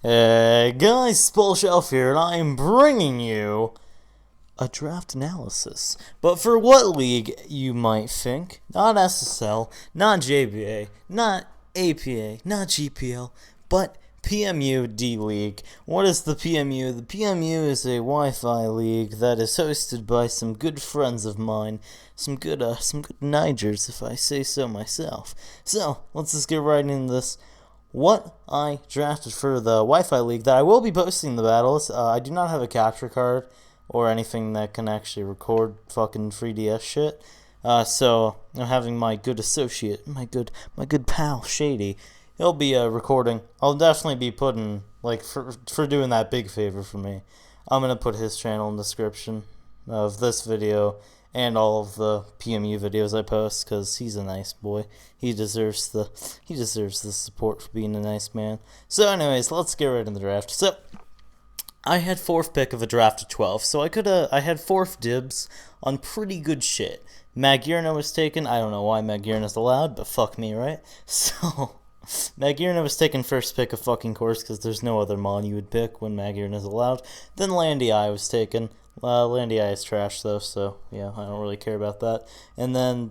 Hey guys, ThePolishElf here, and I am bringing you a draft analysis. But for what league, you might think? Not SSL, not JBA, not APA, not GPL, but PMU D League. What is the PMU? The PMU is a Wi-Fi league that is hosted by some good friends of mine, some good Nigers, if I say so myself. So let's just get right into this. What I drafted for the Wi-Fi league that I will be posting the battles. I do not have a capture card or anything that can actually record fucking 3DS shit. So I'm having my good associate, my good pal Shady. He'll be recording. I'll definitely be putting, like, for doing that big favor for me, I'm gonna put his channel in the description of this video and all of the PMU videos I post, because he's a nice boy. He deserves the support for being a nice man. So anyways, let's get right in the draft. So I had fourth pick of a draft of 12, so I had fourth dibs on pretty good shit. Magirna was taken. I don't know why Magirna's allowed, but fuck me, right? So Magirna was taken first pick of fucking course, because there's no other mon you would pick when Magirna's allowed. Then Landy was taken. Landy is trash though, so yeah, I don't really care about that. And then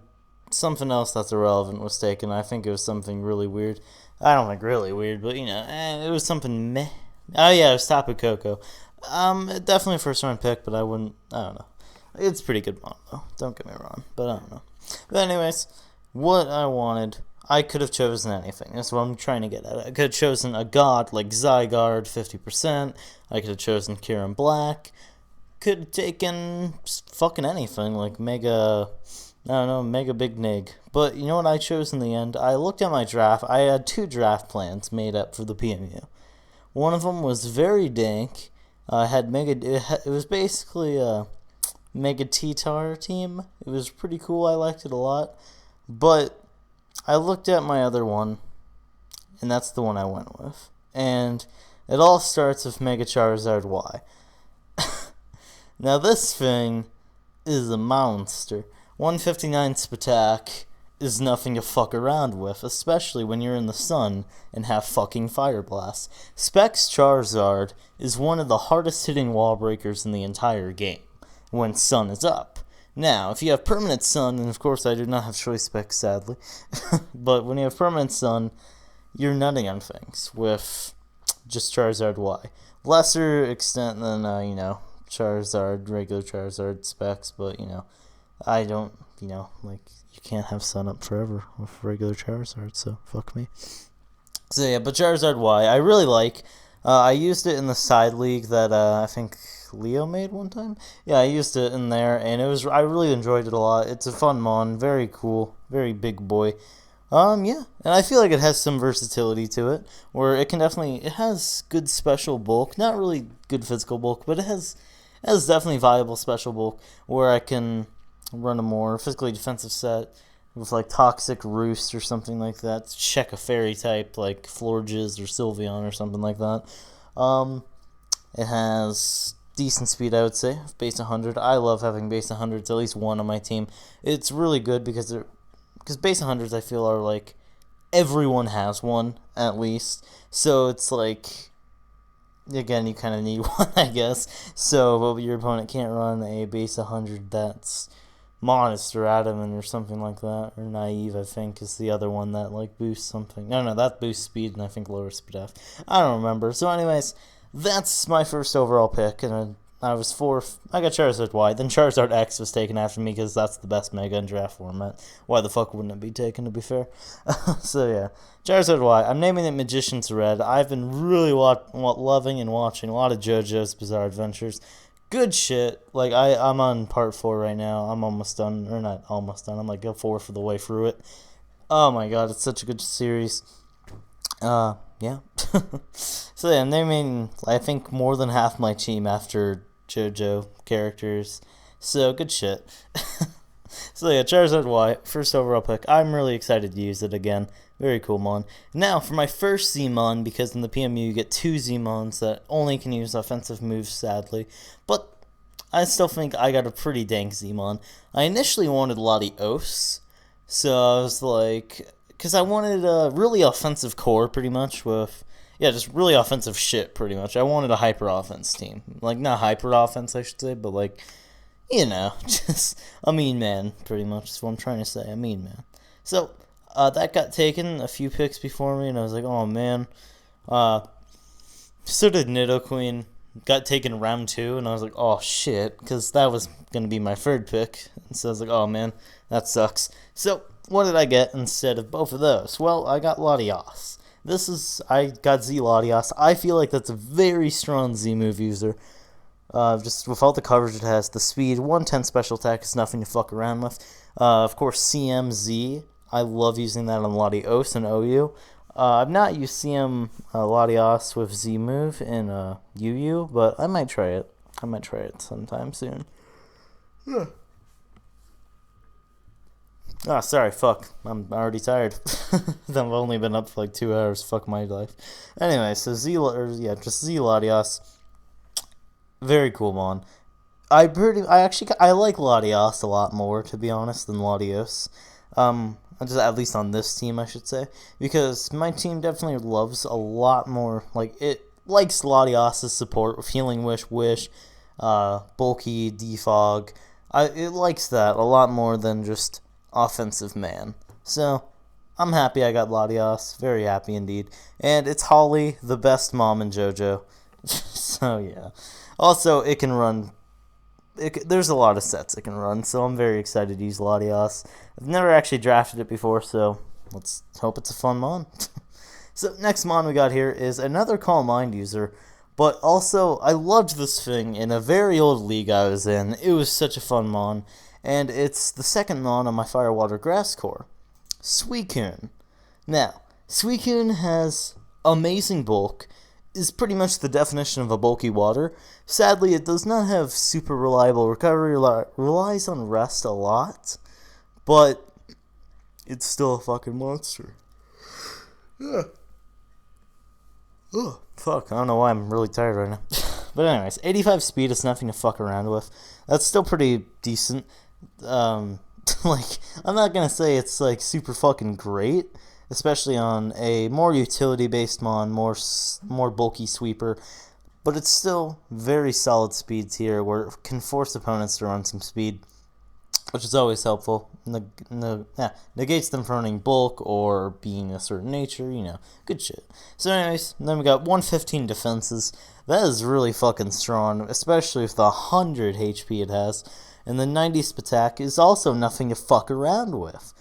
something else that's irrelevant was taken. I think it was something really weird. I don't think really weird, but you know, it was something meh. Oh yeah, it was Tapu Koko. Definitely a first round pick, but I don't know. It's pretty good mon though, don't get me wrong, but I don't know. But anyways, what I wanted, I could have chosen anything. That's what I'm trying to get at. I could have chosen a god like Zygarde 50%. I could have chosen Kieran Black. Could have taken fucking anything like Mega Big Nig. But you know what I chose in the end? I looked at my draft. I had two draft plans made up for the PMU. One of them was very dank. It was basically a Mega T-Tar team. It was pretty cool. I liked it a lot. But I looked at my other one, and that's the one I went with. And it all starts with Mega Charizard Y. Now this thing is a monster. 159 Spatak is nothing to fuck around with, especially when you're in the sun and have fucking Fire Blast. Specs Charizard is one of the hardest hitting wall breakers in the entire game when sun is up. Now, if you have permanent sun, and of course I do not have choice specs sadly, but when you have permanent sun, you're nutting on things with just Charizard Y. Lesser extent than, Charizard, regular Charizard specs, but, I don't, like, you can't have sun up forever with regular Charizard, so fuck me. So yeah, but Charizard Y, I really like. I used it in the side league that, I think Leo made one time. Yeah, I used it in there, and I really enjoyed it a lot. It's a fun mon, very cool, very big boy. Yeah, and I feel like it has some versatility to it, where it has good special bulk, not really good physical bulk, but it has definitely viable special bulk, where I can run a more physically defensive set with like Toxic Roost or something like that, to check a fairy type like Florges or Sylveon or something like that. It has decent speed, I would say, base 100. I love having base 100s, at least one on my team. It's really good because base 100s I feel are like everyone has one at least, so it's like, again, you kind of need one, I guess. So, but your opponent can't run a base 100 that's Modest or Adamant or something like that, or Naive, I think, is the other one that like boosts something. No, that boosts speed and I think lowers speed F. I don't remember. So anyways, that's my first overall pick, and I was fourth. I got Charizard Y. Then Charizard X was taken after me because that's the best Mega in draft format. Why the fuck wouldn't it be taken, to be fair? So yeah, Charizard Y. I'm naming it Magician's Red. I've been really loving and watching a lot of JoJo's Bizarre Adventures. Good shit. Like, I'm on part 4 right now. I'm almost done. Or not almost done. I'm like a fourth of the way through it. Oh my god, it's such a good series. Yeah. So yeah, I'm naming, I think, more than half my team after JoJo characters. So, good shit. So yeah, Charizard Y, first overall pick. I'm really excited to use it again. Very cool mon. Now, for my first Z-Mon, because in the PMU you get two Z-Mons that only can use offensive moves, sadly. But I still think I got a pretty dank Z-Mon. I initially wanted Latios, so I was like, because I wanted a really offensive core, pretty much, with yeah, just really offensive shit, pretty much. I wanted a hyper offense team. Like, not hyper offense, I should say, but like, just a mean man, pretty much. That's what I'm trying to say, a mean man. So, that got taken a few picks before me, and I was like, oh man. So did Nidoqueen. Got taken round 2, and I was like, oh shit, because that was going to be my 3rd pick. And so I was like, oh man, that sucks. So, what did I get instead of both of those? Well, I got Latias. I got Z Latias. I feel like that's a very strong Z move user. Just with all the coverage it has, the speed, 110 special attack is nothing to fuck around with. Of course, CMZ. I love using that on Latios and OU. I've not used CM Latias with Z move in UU, but I might try it. I might try it sometime soon. Yeah. Ah, sorry, fuck. I'm already tired. I've only been up for like 2 hours. Fuck my life. Anyway, so just Z Latias. Very cool mon. I like Latias a lot more, to be honest, than Latios. Just at least on this team, I should say, because my team definitely loves a lot more. Like, it likes Latias' support with Healing Wish, Bulky, Defog. It likes that a lot more than just offensive man. So, I'm happy I got Latias. Very happy indeed. And it's Holly, the best mom in JoJo. So, yeah. Also, it can run... there's a lot of sets it can run, so I'm very excited to use Latias. I've never actually drafted it before, so let's hope it's a fun mon. So, next mon we got here is another Calm Mind user, but also, I loved this thing in a very old league I was in. It was such a fun mon. And it's the second mon on my Fire Water Grass core, Suicune. Now, Suicune has amazing bulk, is pretty much the definition of a bulky water. Sadly, it does not have super reliable recovery, relies on rest a lot, but it's still a fucking monster. Yeah. Ugh, fuck, I don't know why I'm really tired right now. But anyways, 85 speed is nothing to fuck around with. That's still pretty decent. Like, I'm not gonna say it's like super fucking great, especially on a more utility-based mon, more bulky sweeper, but it's still very solid speed tier where it can force opponents to run some speed, which is always helpful. Negates them from running bulk or being a certain nature, good shit. So anyways, then we got 115 defenses. That is really fucking strong, especially with the 100 HP it has. And the 90 attack is also nothing to fuck around with.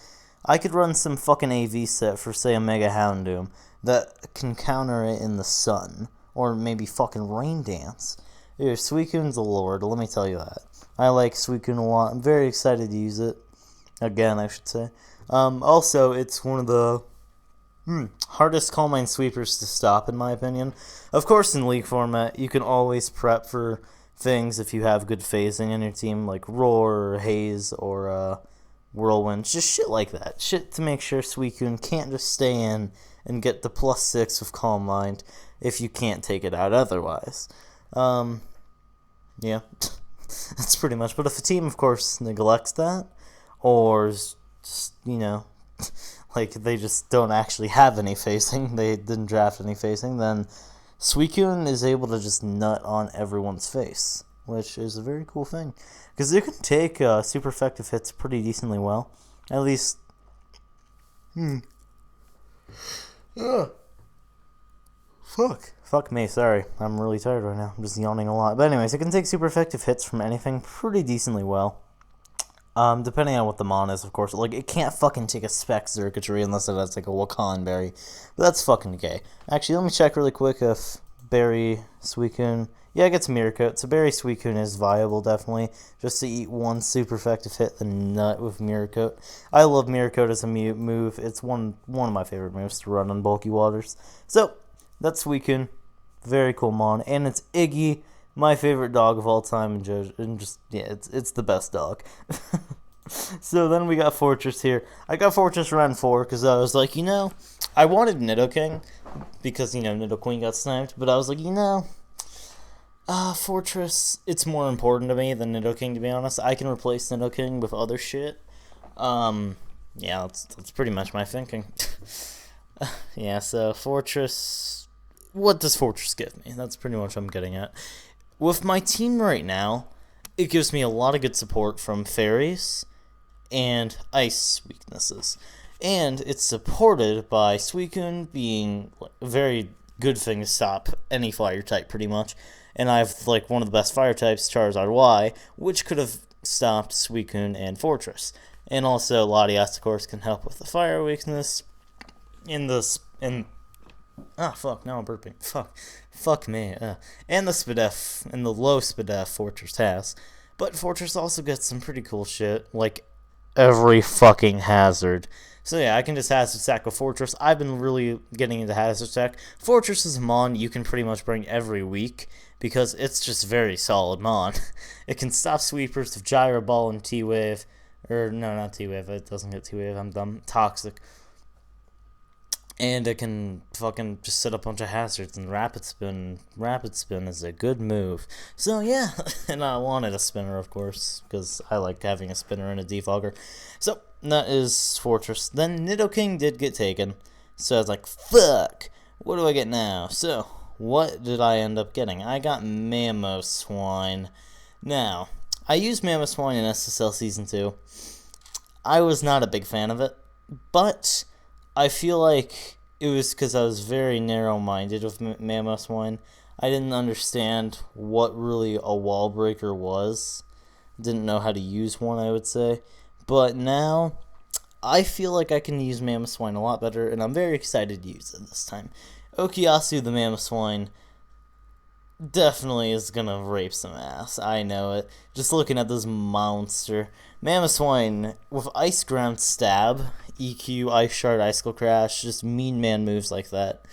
I could run some fucking AV set for, say, a Mega Houndoom that can counter it in the sun. Or maybe fucking Rain Dance. Dude, Suicune's a lord, let me tell you that. I like Suicune a lot. I'm very excited to use it. Again, I should say. Also, it's one of the hardest Calm Mind sweepers to stop, in my opinion. Of course, in League format, you can always prep for things if you have good phasing in your team, like Roar, or Haze, or Whirlwind, just shit like that. Shit to make sure Suicune can't just stay in and get the +6 with Calm Mind if you can't take it out otherwise. Yeah, that's pretty much. But if a team, of course, neglects that, or just, like they just don't actually have any phasing, they didn't draft any phasing, then Suicune is able to just nut on everyone's face, which is a very cool thing. Because it can take super effective hits pretty decently well. At least... Fuck me, sorry. I'm really tired right now. I'm just yawning a lot. But anyways, it can take super effective hits from anything pretty decently well. Depending on what the mon is, of course. Like, it can't fucking take a spec circuitry unless it has, like, a Wakan berry. But that's fucking gay. Actually, let me check really quick if Berry, Suicune... Yeah, it gets Mirror Coat. So Berry Suicune is viable, definitely. Just to eat one super effective hit, the nut with Mirror Coat. I love Mirror Coat as a move. It's one of my favorite moves to run on bulky waters. So, that's Suicune. Very cool mon. And it's Iggy. My favorite dog of all time, and just, yeah, it's the best dog. So then we got Fortress here. I got Fortress round 4, because I was like, I wanted Nidoking, because, Nidoqueen got sniped, but I was like, Fortress, it's more important to me than Nidoking, to be honest. I can replace Nidoking with other shit. Yeah, that's pretty much my thinking. Yeah, so Fortress... what does Fortress give me? That's pretty much what I'm getting at. With my team right now, it gives me a lot of good support from fairies and ice weaknesses. And it's supported by Suicune being a very good thing to stop any fire type, pretty much. And I have, like, one of the best fire types, Charizard Y, which could have stopped Suicune and Fortress. And also, Latias, of course, can help with the fire weakness. Fuck, now I'm burping. Fuck me. And the Spadef, and the low Spadef Fortress has. But Fortress also gets some pretty cool shit, like every fucking hazard. So yeah, I can just hazard stack with Fortress. I've been really getting into hazard stack. Fortress is a mon you can pretty much bring every week, because it's just very solid mon. It can stop sweepers of Gyro Ball and T-Wave. Or, no, not T-Wave. It doesn't get T-Wave. I'm dumb. Toxic. And it can fucking just set up a bunch of hazards and Rapid Spin. Rapid Spin is a good move. So yeah, and I wanted a spinner, of course, because I like having a spinner and a defogger. So that is Fortress. Then Nidoking did get taken. So I was like, fuck, what do I get now? So, what did I end up getting? I got Mamoswine. Now, I used Mamoswine in SSL Season 2. I was not a big fan of it, but I feel like it was because I was very narrow-minded with Mamoswine. I didn't understand what really a wall breaker was. Didn't know how to use one, I would say. But now, I feel like I can use Mamoswine a lot better, and I'm very excited to use it this time. Okiasu the Mamoswine definitely is gonna rape some ass. I know it. Just looking at this monster. Mamoswine with Ice Ground Stab, EQ, Ice Shard, Icicle Crash, just mean man moves like that.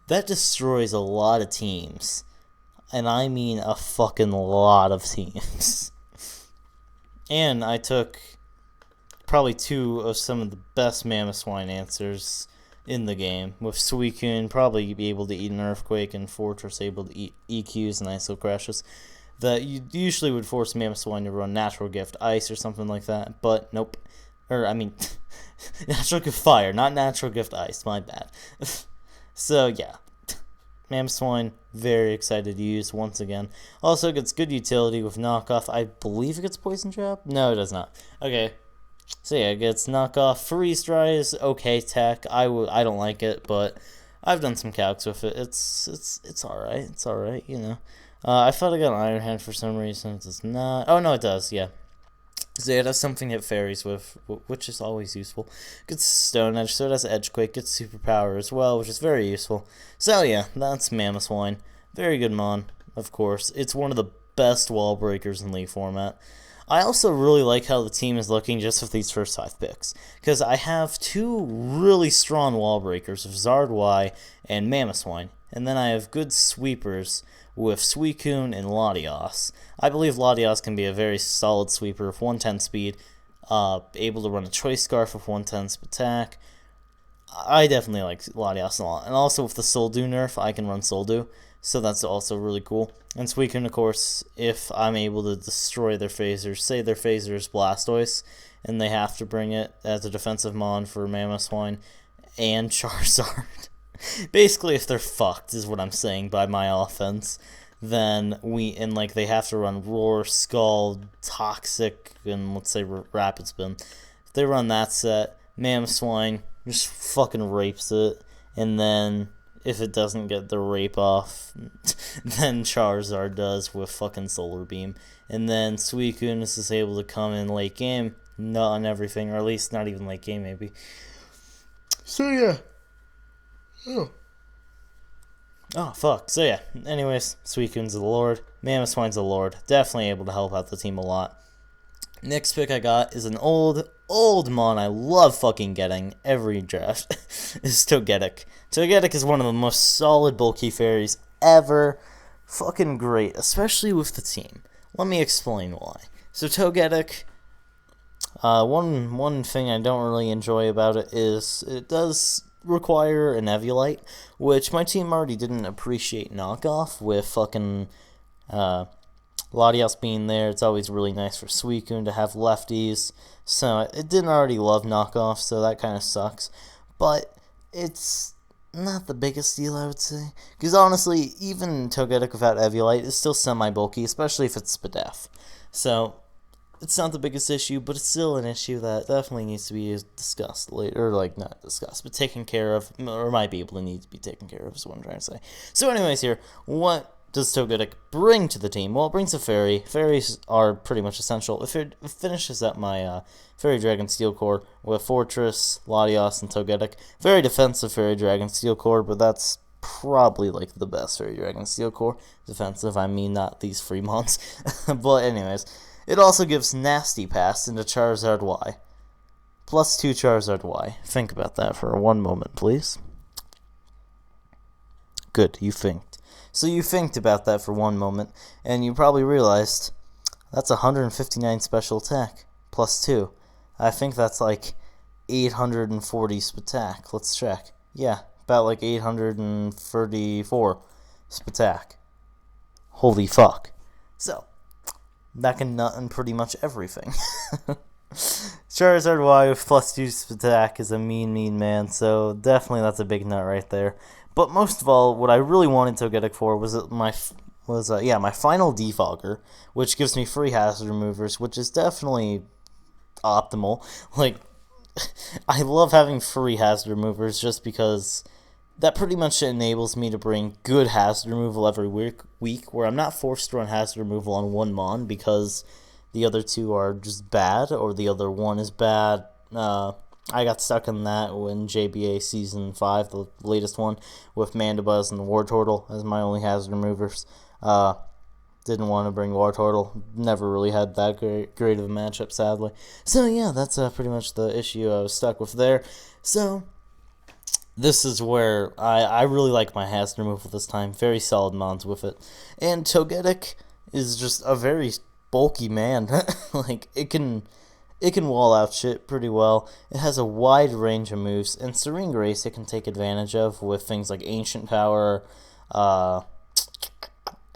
That destroys a lot of teams. And I mean a fucking lot of teams. And I took probably two of some of the best Mamoswine answers in the game, with Suicune probably be able to eat an Earthquake and Fortress able to eat EQs and Icicle Crashes. That you usually would force Mamoswine to run Natural Gift Ice or something like that, but nope. Or, I mean, Natural Gift Fire, not Natural Gift Ice, my bad. So, yeah. Mamoswine, very excited to use once again. Also gets good utility with Knockoff. I believe it gets Poison Trap? No, it does not. Okay. So yeah, it gets Knockoff. Freeze Dry is okay tech. I don't like it, but I've done some calcs with it. It's alright. It's alright, you know. I thought I got an Iron Hand for some reason. It does not. Oh, no, it does, yeah. So yeah, it has something to hit fairies with, which is always useful. Gets Stone Edge, so it has Edgequake. Gets Superpower as well, which is very useful. So yeah, that's Mamoswine. Very good mon, of course. It's one of the best wall breakers in League format. I also really like how the team is looking just with these first 5 picks, because I have 2 really strong wall breakers of Zard Y and Mamoswine, and then I have good sweepers with Suicune and Latias. I believe Latias can be a very solid sweeper with 110 speed, able to run a Choice Scarf with 110 attack. I definitely like Latias a lot, and also with the Soldew nerf, I can run Soldew. So that's also really cool. And Suicune, of course, if I'm able to destroy their phasers, say their phaser is Blastoise, and they have to bring it as a defensive mon for Mamoswine and Charizard. Basically, if they're fucked, is what I'm saying by my offense, then they have to run Roar, Scald, Toxic, and let's say Rapid Spin. If they run that set, Mamoswine just fucking rapes it, and then if it doesn't get the rape off, then Charizard does with fucking Solar Beam. And then Suicune is just able to come in late game, not on everything, or at least not even late game, maybe. So, yeah. Oh, fuck. So, yeah. Anyways, Suicune's the Lord. Mamoswine's the Lord. Definitely able to help out the team a lot. Next pick I got is an old mon I love fucking getting every draft. Is Togetic. Togetic is one of the most solid bulky fairies ever. Fucking great, especially with the team. Let me explain why. So Togetic, one thing I don't really enjoy about it is it does require an Eviolite, which my team already didn't appreciate knockoff with fucking Latias being there. It's always really nice for Suicune to have lefties, so it didn't already love knockoff, so that kind of sucks. But it's not the biggest deal, I would say. Because honestly, even Togetic without Eviolite is still semi-bulky, especially if it's Spadaf. So, it's not the biggest issue, but it's still an issue that definitely needs to be discussed later. Or, like, not discussed, but taken care of. Or might be able to need to be taken care of, is what I'm trying to say. So anyways here, what does Togetic bring to the team? Well, it brings a Fairy. Fairies are pretty much essential. It finishes up my Fairy Dragon Steel Core with Fortress, Latios, and Togetic. Very defensive Fairy Dragon Steel Core, but that's probably like the best Fairy Dragon Steel Core. Defensive, I mean not these free mons. But anyways, it also gives Nasty Pass into Charizard Y. Plus 2 Charizard Y. Think about that for one moment, please. Good, you thinked. So you thinked about that for one moment, and you probably realized that's 159 special attack, plus 2. I think that's like 840 spatak. Let's check. Yeah, about like 834 spatak. Holy fuck. So, that can nut in pretty much everything. Charizard Y with plus 2 spatak is a mean man, so definitely that's a big nut right there. But most of all, what I really wanted Togetic for was my final Defogger, which gives me free hazard removers, which is definitely optimal. Like, I love having free hazard removers just because that pretty much enables me to bring good hazard removal every week, where I'm not forced to run hazard removal on one mon because the other two are just bad, or the other one is bad. I got stuck in that when JBA Season 5, the latest one, with Mandibuzz and Wartortle as my only hazard removers. Didn't want to bring Wartortle. Never really had that great of a matchup, sadly. So yeah, that's pretty much the issue I was stuck with there. So, this is where I really like my hazard removal this time. Very solid mons with it. And Togetic is just a very bulky man. Like, it can wall out shit pretty well. It has a wide range of moves, and Serene Grace it can take advantage of with things like Ancient Power,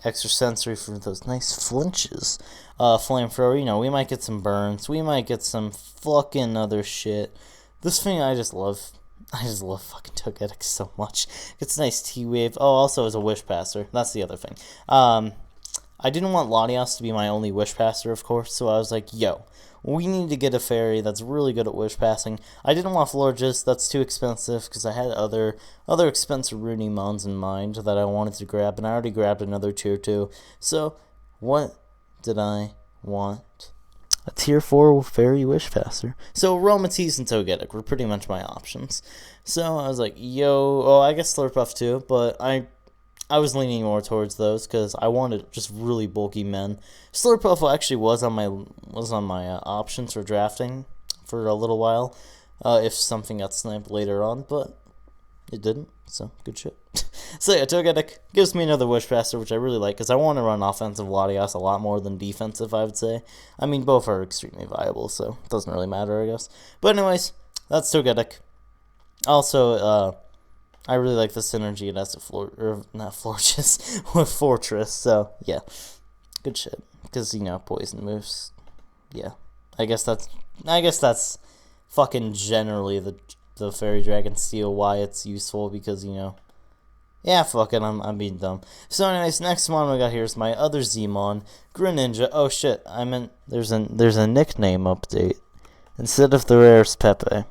Extra Sensory for those nice flinches, Flamethrower, we might get some burns, we might get some fucking other shit. This thing I just love fucking Togetic so much. It's a nice T-Wave. Oh, also as a Wish Passer, that's the other thing. I didn't want Latios to be my only Wish Passer, of course, so I was like, yo, we need to get a Fairy that's really good at Wish Passing. I didn't want Florges, that's too expensive, because I had other expensive Rooney Mons in mind that I wanted to grab, and I already grabbed another Tier 2. So, what did I want? A Tier 4 Fairy Wish Passer. So, Aromatisse and Togetic were pretty much my options. So, I was like, I guess Slurpuff too, but I was leaning more towards those because I wanted just really bulky men. Slurpuff actually was on my options for drafting for a little while, if something got sniped later on, but it didn't, so good shit. So yeah, Togetic gives me another Wish Passer, which I really like because I want to run offensive Latios a lot more than defensive, I would say. I mean, both are extremely viable, so it doesn't really matter, I guess. But anyways, that's Togetic. Also, I really like the synergy it has with Fortress, so yeah, good shit. Because poison moves. Yeah, I guess that's fucking generally the Fairy Dragon Steel why it's useful because yeah, fuck it, I'm being dumb. So anyways, next mon we got here is my other Zmon, Greninja. Oh shit, I meant there's a nickname update. Instead of the rarest Pepe,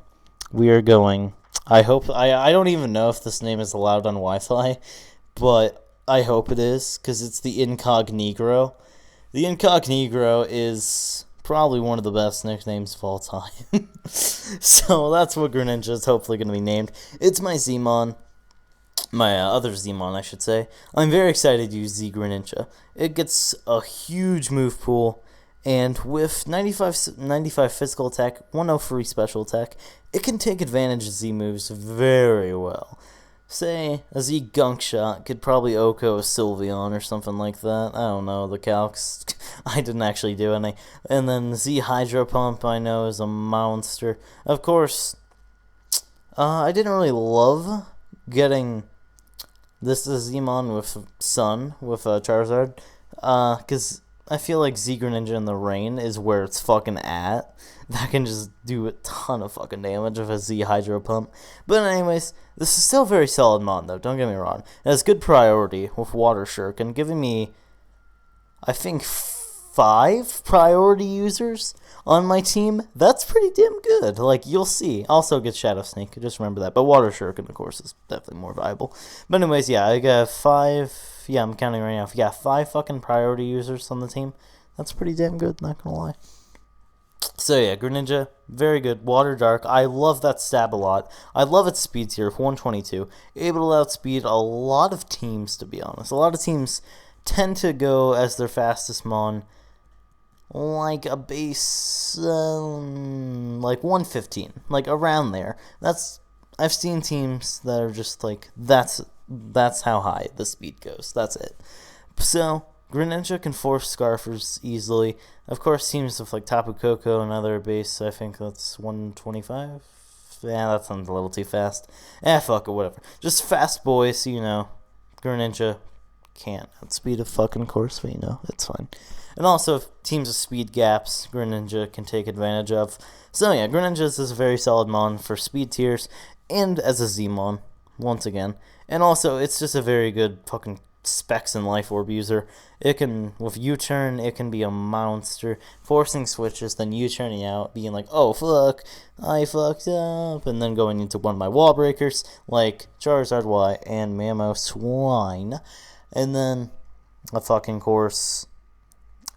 we are going. I hope I don't even know if this name is allowed on Wi-Fi, but I hope it is because it's the Incognegro. The Incognegro is probably one of the best nicknames of all time. So that's what Greninja is hopefully going to be named. It's my Zmon. My other Zmon, I should say. I'm very excited to use Z Greninja. It gets a huge move pool, and with 95 physical attack, 103 special attack, it can take advantage of Z moves very well. Say, a Z Gunk Shot could probably Oko a Sylveon or something like that. I don't know, the calcs. I didn't actually do any. And then Z Hydro Pump, I know, is a monster. Of course, I didn't really love getting this Zmon with Sun, with Charizard, because I feel like Z Greninja in the rain is where it's fucking at. That can just do a ton of fucking damage with a Z Hydro Pump. But anyways, this is still a very solid mon though, don't get me wrong. It has good priority with Water Shuriken, giving me, I think, 5 priority users on my team. That's pretty damn good. Like, you'll see. Also get Shadow Sneak, just remember that. But Water Shuriken, of course, is definitely more viable. But anyways, yeah, I got 5... Yeah, I'm counting right now. Yeah, 5 fucking priority users on the team. That's pretty damn good, not gonna lie. So yeah, Greninja, very good. Water Dark, I love that stab a lot. I love its speed tier, 122. Able to outspeed a lot of teams, to be honest. A lot of teams tend to go as their fastest mon like a base, like 115, like around there. I've seen teams that are just like, that's how high the speed goes. That's it. So Greninja can force Scarfers easily. Of course, teams with like Tapu Koko and other base, I think that's 125. Yeah, that sounds a little too fast. Fuck it, whatever. Just fast boys, so you know, Greninja can't outspeed a fucking course, but you know, it's fine. And also, if teams with speed gaps, Greninja can take advantage of. So yeah, Greninja is a very solid mon for speed tiers and as a Z-mon, once again. And also, it's just a very good fucking specs and life orb user. It can, with U-turn, it can be a monster, forcing switches, then U-turning out, being like, oh fuck, I fucked up, and then going into one of my wall breakers, like Charizard Y and Mammo Swine. And then, a fucking course,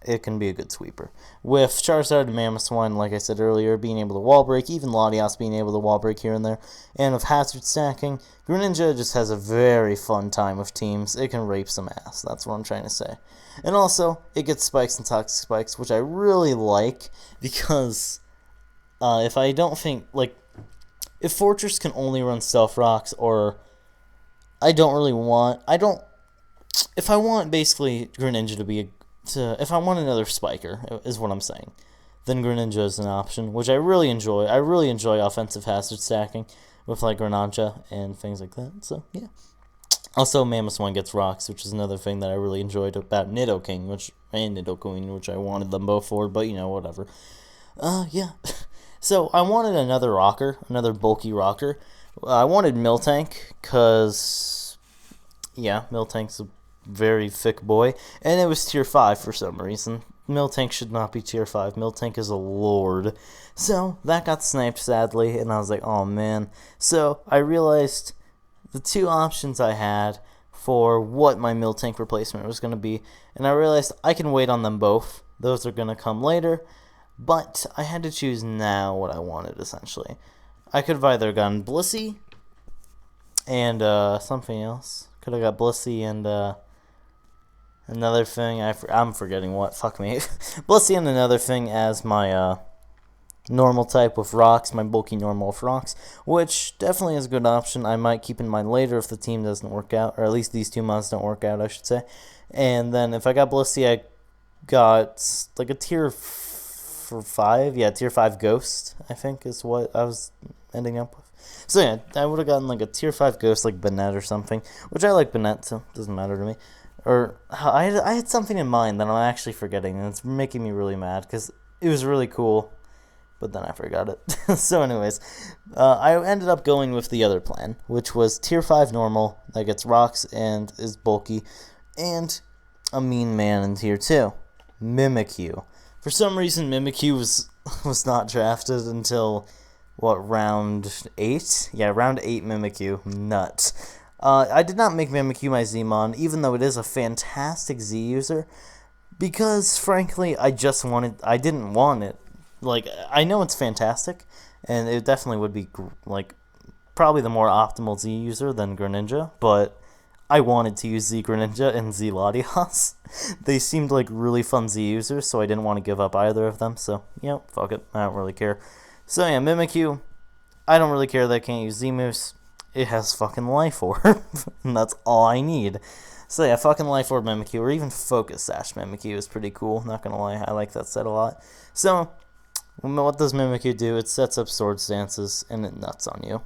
it can be a good sweeper. With Charizard and Mamoswine, like I said earlier, being able to wall break, even Latias being able to wall break here and there, and with hazard stacking, Greninja just has a very fun time with teams. It can rape some ass, that's what I'm trying to say. And also, it gets spikes and toxic spikes, which I really like, because if Fortress can only run Stealth Rocks, or if I want basically Greninja to be if I want another spiker, is what I'm saying, then Greninja is an option, which I really enjoy. I really enjoy offensive hazard stacking with like Greninja and things like that. So yeah. Also, Mamoswine gets rocks, which is another thing that I really enjoyed about Nidoking, and Nidoqueen, which I wanted them both for, but you know, whatever. Yeah. So I wanted another rocker, another bulky rocker. I wanted Miltank, cause yeah, Miltank's a very thick boy, and it was tier 5 for some reason. Miltank should not be tier 5. Miltank is a lord. So that got sniped sadly, and I was like, oh man. So I realized the 2 options I had for what my Miltank replacement was going to be, and I realized I can wait on them both. Those are going to come later, but I had to choose now what I wanted, essentially. I could have either gotten Blissey and something else. Could have got Blissey and another thing, I'm forgetting what, fuck me. Blissey and another thing as my normal type with rocks, my bulky normal with rocks, which definitely is a good option. I might keep in mind later if the team doesn't work out, or at least these 2 months don't work out, I should say. And then if I got Blissey, I got like a tier 5, yeah, tier 5 Ghost, I think is what I was ending up with. So yeah, I would have gotten like a tier 5 Ghost like Banette or something, which I like Banette, so it doesn't matter to me. Or I had something in mind that I'm actually forgetting, and it's making me really mad because it was really cool, but then I forgot it. So anyways, I ended up going with the other plan, which was tier 5 normal that gets rocks and is bulky, and a mean man in tier 2, Mimikyu. For some reason, Mimikyu was not drafted until round 8? Yeah, round 8 Mimikyu. Nuts. I did not make Mimikyu my Z-Mon, even though it is a fantastic Z user, because, frankly, I didn't want it. Like, I know it's fantastic, and it definitely would be, like, probably the more optimal Z user than Greninja, but I wanted to use Z Greninja and Z Latias. They seemed like really fun Z users, so I didn't want to give up either of them, so, yeah, fuck it, I don't really care. So, yeah, Mimikyu, I don't really care that I can't use Z-Moose. It has fucking Life Orb, and that's all I need. So yeah, fucking Life Orb Mimikyu, or even Focus Sash Mimikyu is pretty cool, not gonna lie, I like that set a lot. So, what does Mimikyu do? It sets up Sword Stances, and it nuts on you.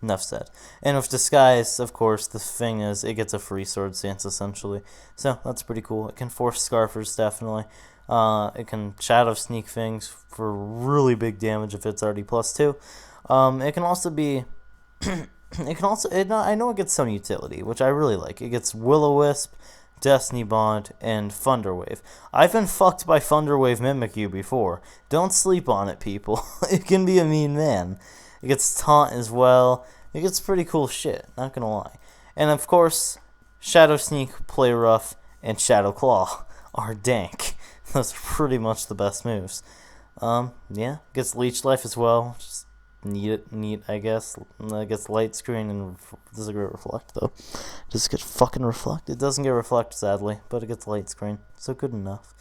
Enough said. And with Disguise, of course, the thing is, it gets a free sword stance, essentially. So, that's pretty cool. It can force Scarfers, definitely. It can Shadow Sneak things for really big damage if it's already +2. It can also be... I know it gets some utility, which I really like. It gets Will-O-Wisp, Destiny Bond, and Thunderwave. I've been fucked by Thunderwave Mimikyu before. Don't sleep on it, people. It can be a mean man. It gets Taunt as well. It gets pretty cool shit, not gonna lie. And of course, Shadow Sneak, Play Rough, and Shadow Claw are dank. Those are pretty much the best moves. Yeah, gets Leech Life as well. Just neat, I guess. It gets Light Screen and does it get Reflect though? Does it get fucking Reflect? It doesn't get Reflect, sadly, but it gets Light Screen, so good enough.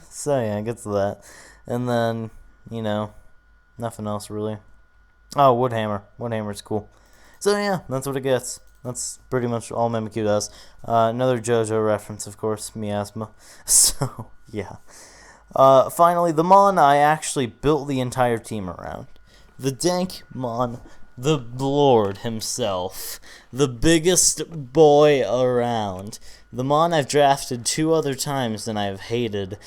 So yeah, it gets that, and then nothing else really. Oh, Woodhammer. Woodhammer's cool. So yeah, that's what it gets. That's pretty much all Mimikyu does. Another JoJo reference, of course, Miasma. So yeah. Finally, the Mon I actually built the entire team around. The Dank Mon, the Lord himself, the biggest boy around. The Mon I've drafted 2 other times and I've hated.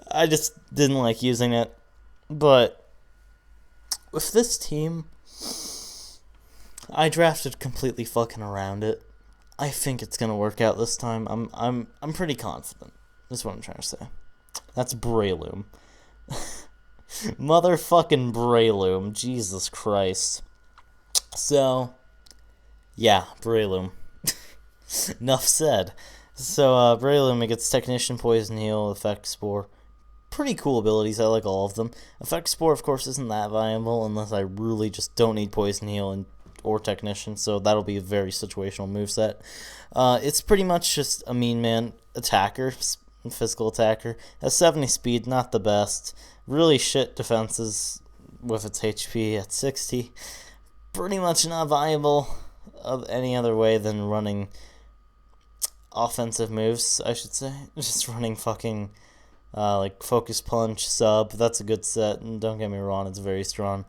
I just didn't like using it. But with this team, I drafted completely fucking around it. I think it's gonna work out this time. I'm pretty confident. That's what I'm trying to say. That's Breloom. Motherfucking Breloom. Jesus Christ. So, yeah, Breloom. Enough said. So, Breloom, it gets Technician, Poison Heal, Effect Spore. Pretty cool abilities. I like all of them. Effect Spore, of course, isn't that viable unless I really just don't need Poison Heal or Technician, so that'll be a very situational moveset. It's pretty much just a mean man attacker, physical attacker. Has 70 speed, not the best. Really shit defenses with its HP at 60. Pretty much not viable of any other way than running offensive moves, I should say. Just running fucking like Focus Punch, Sub. That's a good set, and don't get me wrong, it's very strong.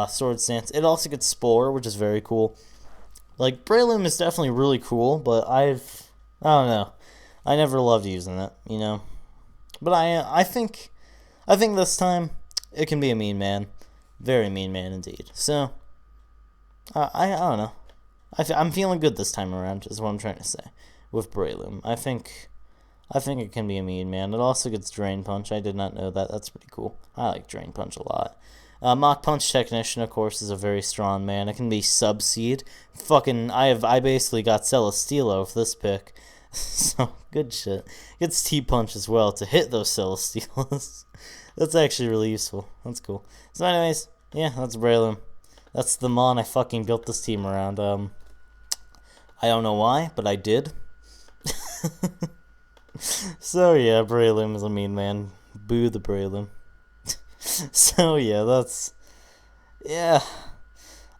Sword Stance. It also gets Spore, which is very cool. Like, Breloom is definitely really cool, but I don't know. I never loved using it, But I think this time it can be a mean man. Very mean man indeed. So, I don't know. I'm feeling good this time around, is what I'm trying to say, with Breloom. I think it can be a mean man. It also gets Drain Punch. I did not know that. That's pretty cool. I like Drain Punch a lot. Mach Punch Technician, of course, is a very strong man. It can be Subseed. Fucking, I basically got Celesteela with this pick. So, good shit. Gets T-Punch as well to hit those Celesteelas. That's actually really useful. That's cool. So anyways, yeah, that's Breloom. That's the Mon I fucking built this team around. I don't know why, but I did. So yeah, Breloom is a mean man. Boo the Breloom. So yeah, yeah.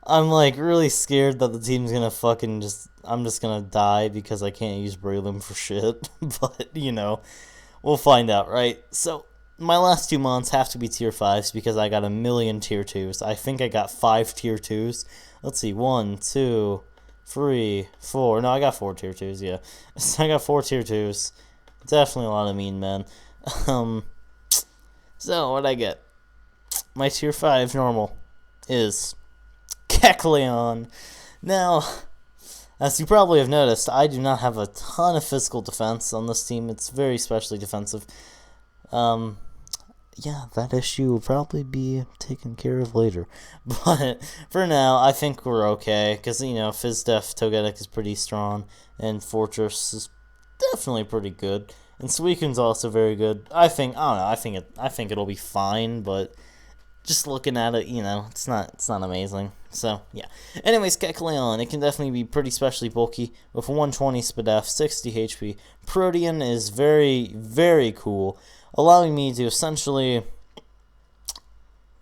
I'm like really scared that the team's gonna fucking I'm just gonna die because I can't use Breloom for shit. But we'll find out, right? So my last 2 Mons have to be tier 5s because I got a million tier 2s. I think I got 5 tier 2s. Let's see, 1, 2, 3, 4. No, I got 4 tier 2s, yeah. So I got 4 tier 2s. Definitely a lot of mean men. So what'd I get? My tier 5 normal is Kecleon. Now, as you probably have noticed, I do not have a ton of physical defense on this team. It's very specially defensive. Yeah, that issue will probably be taken care of later. But for now, I think we're okay. Because, Fizdef Togetic is pretty strong. And Fortress is definitely pretty good. And Suicune's also very good. I don't know, I think it'll be fine, but just looking at it, it's not amazing. So, yeah. Anyways, Kecleon, it can definitely be pretty specially bulky with 120 SPDF, 60 HP. Protean is very, very cool, allowing me to essentially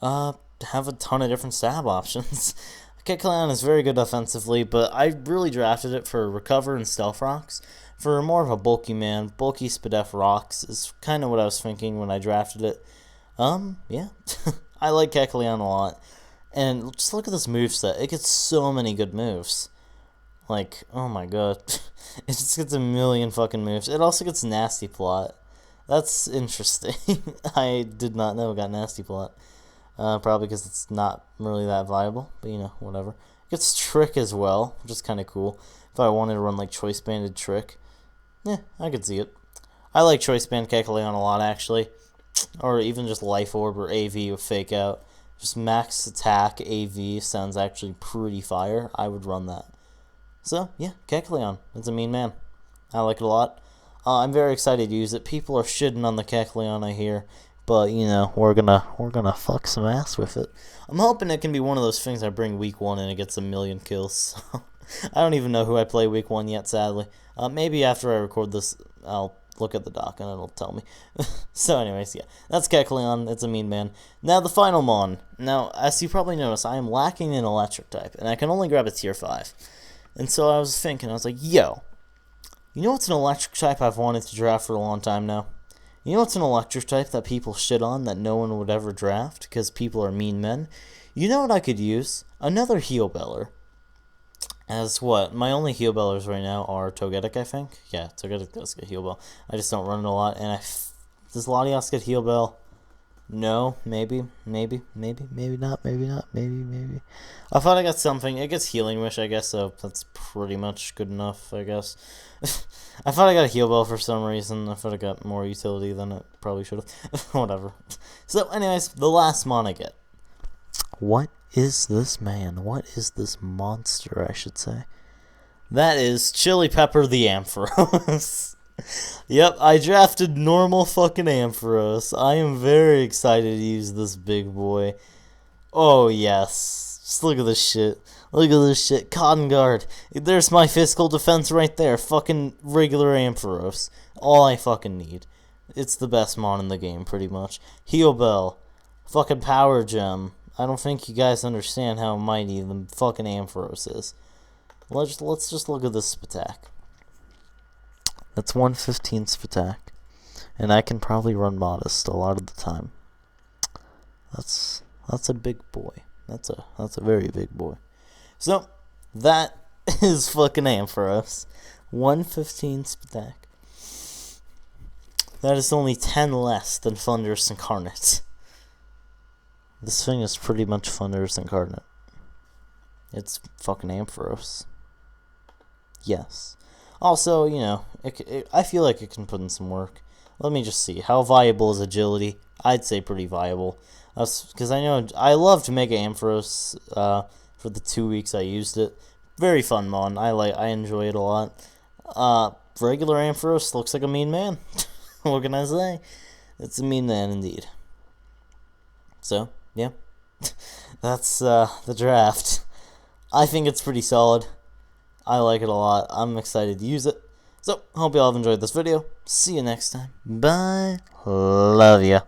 have a ton of different stab options. Kecleon is very good offensively, but I really drafted it for Recover and Stealth Rocks. For more of a bulky man, bulky SPDF Rocks is kind of what I was thinking when I drafted it. Yeah. I like Kecleon a lot. And just look at this moveset. It gets so many good moves. Like, oh my god. It just gets a million fucking moves. It also gets Nasty Plot. That's interesting. I did not know it got Nasty Plot. Probably because it's not really that viable. But, you know, whatever. It gets Trick as well, which is kind of cool. If I wanted to run, like, Choice Banded Trick. Yeah, I could see it. I like Choice Band Kecleon a lot, actually. Or even just Life Orb or AV with Fake Out. Just max attack AV sounds actually pretty fire. I would run that. So, yeah, Kecleon. It's a mean man. I like it a lot. I'm very excited to use it. People are shitting on the Kecleon, I hear. But, you know, we're gonna fuck some ass with it. I'm hoping it can be one of those things I bring week 1 and it gets a million kills. I don't even know who I play week 1 yet, sadly. Maybe after I record this, I'll look at the doc and it'll tell me. So anyways, yeah, that's Kecleon. It's a mean man. Now the final mon. Now, as you probably noticed, I am lacking an electric type, and I can only grab a tier 5. And so I was thinking, I was like, yo, you know what's an electric type I've wanted to draft for a long time now? You know what's an electric type that people shit on that no one would ever draft because people are mean men? You know what I could use? Another Heal Beller. As what? My only Heal Bellers right now are Togetic, I think. Yeah, Togetic does get Heal Bell. I just don't run it a lot. And does Latios get Heal Bell? No, maybe not, maybe not, maybe. I thought I got something. It gets Healing Wish, I guess, so that's pretty much good enough, I guess. I thought I got a Heal Bell for some reason. I thought I got more utility than it probably should have. Whatever. So, anyways, the last mon I get. What is this man? What is this monster, I should say? That is Chili Pepper the Ampharos. Yep, I drafted normal fucking Ampharos. I am very excited to use this big boy. Oh, yes. Just look at this shit. Look at this shit. Cotton Guard. There's my physical defense right there. Fucking regular Ampharos. All I fucking need. It's the best mon in the game, pretty much. Heal Bell. Fucking Power Gem. I don't think you guys understand how mighty the fucking Ampharos is. Let's just look at this attack. That's 1/15th attack. And I can probably run Modest a lot of the time. That's a big boy. That's a very big boy. So, that is fucking Ampharos. 1/15th attack. That is only 10 less than Thunderous Incarnate. This thing is pretty much Thunderous Incarnate. It's fucking Ampharos. Yes. Also, you know, I feel like it can put in some work. Let me just see. How viable is Agility? I'd say pretty viable. Because I know I loved Mega Ampharos for the 2 weeks I used it. Very fun mon. I enjoy it a lot. Regular Ampharos looks like a mean man. What can I say? It's a mean man indeed. So, yeah. That's the draft. I think it's pretty solid. I like it a lot. I'm excited to use it. So, hope you all have enjoyed this video. See you next time. Bye. Love ya.